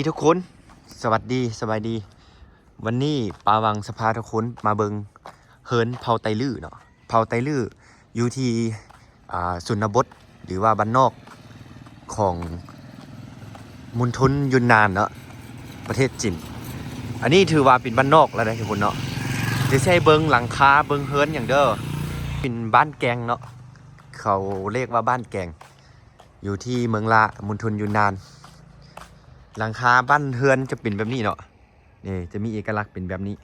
ทุกคนสวัสดีสบายดีวันนี้ปาวังสภาทุกคนมาเบิงเฮิร์นเผาไตลื้อเนาะเผาไตลื้ออยู่ที่สุนบทหรือว่าบ้านนอกของมณฑลยุนนานเนาะประเทศจีนอันนี้ถือว่าเป็นบ้านนอกแล้วนะทุกคนเนาะเดี๋ยวใช้เบิงหลังคาเบิงเฮิร์นอย่างเด้อเป็นบ้านแกงเนาะเขาเรียกว่าบ้านแกงอยู่ที่เมืองละมณฑลยุนนานหลังคาบ้านเฮือนจะเป็นแบบนี้เนาะนี่จะมีเอกลักษณ์เป็นแบบนี้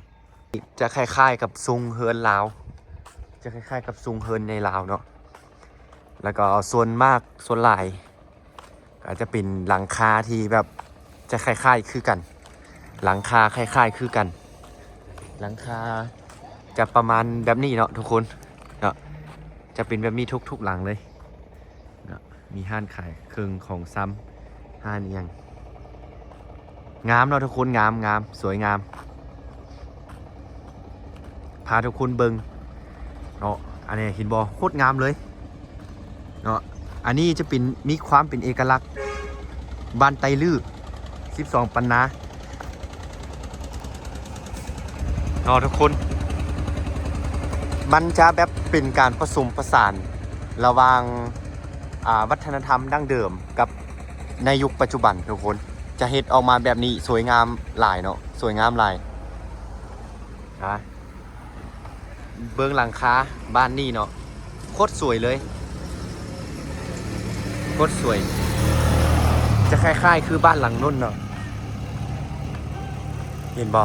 จะคล้ายๆกับซุงเฮือนลาวจะคล้ายๆกับซุงเฮือนในลาวเนาะแล้วก็ส่วนมากส่วนหลายอาจจะเป็นหลังคาที่แบบจะคล้ายๆคือกันหลังคาคล้ายๆคือกันหลังคาจะประมาณแบบนี้เนาะทุกคนเนาะจะเป็นแบบนี้ทุกๆหลังเลยเนาะมีห้านขายเครื่องของซ้ำห้านเอียงงามเนาะทุกคนงามสวยงามพาทุกคนเบิงเนาะอันนี้เห็นบอโคตรงามเลยเนาะอันนี้จะเป็นมีความเป็นเอกลักษณ์บ้านไตลื้อ12 ปันนาเนาะทุกคนมันจะแบบเป็นการผสมผสานระหว่างวัฒนธรรมดั้งเดิมกับในยุคปัจจุบันทุกคนจะเฮ็ดออกมาแบบนี้สวยงามหลายเนาะสวยงามหลายนะเบื้องหลังคาบ้านนี่เนาะโคตรสวยเลยโคตรสวยจะคล้ายๆคือบ้านหลังนุ่นเนาะเห็นบ่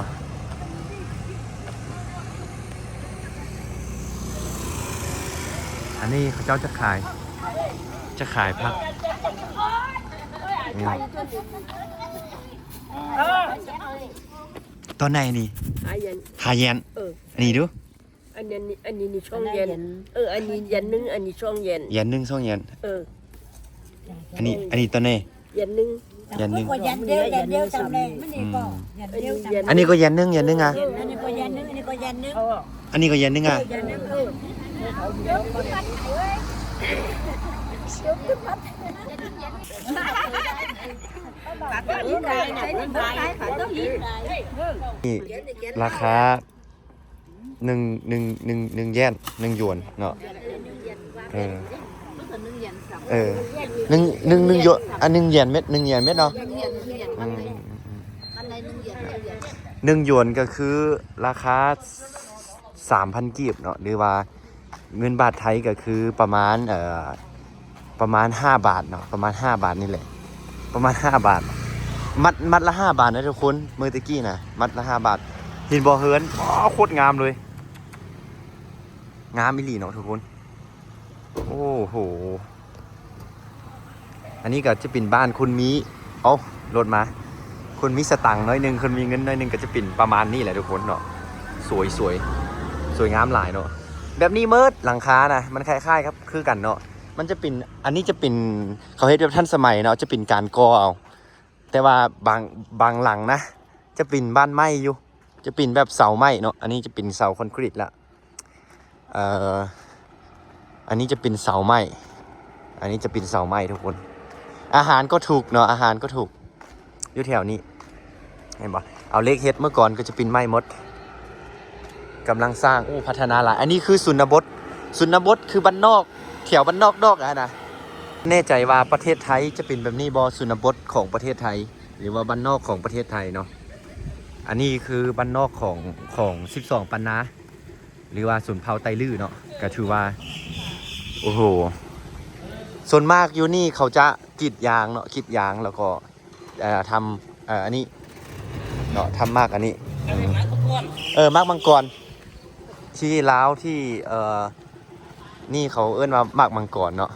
อันนี้เขาเจ้าจะขายพักตอนไหนนี่หาเย็นอันนี้ดูอันนี้นี่ช่องเย็นอันนี้เย็นนึงอันนี้ช่องเย็นนึงช่องเย็นอันนี้ตอนไหนเย็นนึงยันเดียวจำเลยไม่ได้ก็ยันเดียวจำอันนี้ก็เย็นนึงอ่ะอันนี้ก็ยันนึงอันนี้ก็ยันนึงอันนี้ก็เย็นนึงอ่ะนี่ราคาหนึ่งเยน1 หยวนเนาะหนึ่งหยวนอัน1 เยนเม็ดเนาะ1 หยวนก็คือราคา 3,000 กีบเนาะหรือว่าเงินบาทไทยก็คือประมาณ5 บาทเนาะประมาณ5 บาทนี่แหละประมาณ5 บาทมัดละ5 บาทนะทุกคนเมื่อตะกี้นะมัดละ5 บาทเห็นบ่เฮิร์นโคตรงามเลยงามอีหลีเนาะทุกคนโอ้โหอันนี้ก็จะเป็นบ้านคุณมีรถมาคุณมีสตังค์น้อยนึงคุณมีเงินน้อยนึงก็จะเป็นประมาณนี้แหละทุกคนเนาะสวยงามหลายเนาะแบบนี้เมิดหลังคานะมันคล้ายๆครับคือกันเนาะมันจะเป็นอันนี้จะเป็นเขาเฮ็ดแบบทันสมัยเนาะจะเป็นการก่อเอาแต่ว่าบางหลังนะจะเป็นบ้านไม้อยู่จะเป็นแบบเสาไม้เนาะอันนี้จะเป็นเสาคอนกรีตละอันนี้จะเป็นเสาไม้อันนี้จะเป็นเสาไม้ทุกคนอาหารก็ถูกเนาะอาหารก็ถูกอยู่แถวนี้เห็นปะเอาเล็กเฮ็ดเมื่อก่อนก็จะเป็นไม้มดกำลังสร้างพัฒนาหลายอันนี้คือสุนบทคือบ้านนอกแถวบ้านนอกนะแน่ใจว่าประเทศไทยจะเป็นแบบนี้บอสุนบทของประเทศไทยหรือว่าบ้านนอกของประเทศไทยเนาะอันนี้คือบ้านนอกของ12 ปันนาหรือว่าสุนเผาไตลื้อเนาะก็ถือว่าโอ้โหส่วนมากอยู่นี่เขาจะกรีดยางเนาะกรีดยางแล้วก็ทำอันนี้เนาะทำมากอันนี้มากมังกรที่ลาวที่นี่เขาเอิ้นว่ามากมังกรเนาะ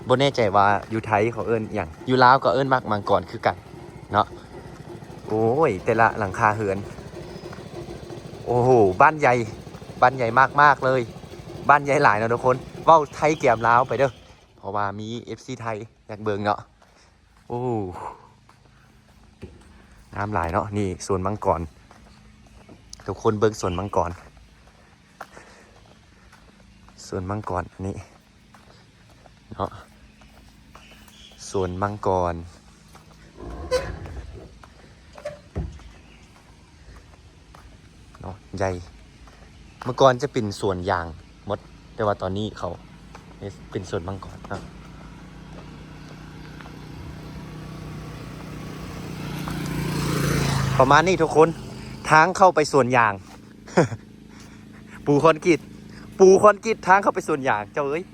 บ่แน่ใจว่าอยู่ไทยเขาเอิ้นอย่างอยู่ลาวก็เอิ้นมากมังกรคือกันเนาะโอ้ยแต่ละหลังคาเฮือนโอ้โหบ้านใหญ่มากเลยบ้านใหญ่หลายเนาะทุกคนเว้าไทยเกี่ยมลาวไปเด้อเพราะว่ามี FC ไทยอยากเบิ่งเนาะโอ้น้ำหลายเนาะนี่สวนมังกรทุกคนเบิ่งสวนมังกรอันนี้เนาะสวนมังกร ใหญ่ เมื่อก่อนจะเป็นสวนยางหมด แต่ว่าตอนนี้เขาเป็นสวนมังกรครับประมาณนี้ทุกคนทางเข้าไปสวนยาง ปูคอนกรีตทางเข้าไปสวนยางเจ้าเอ้ย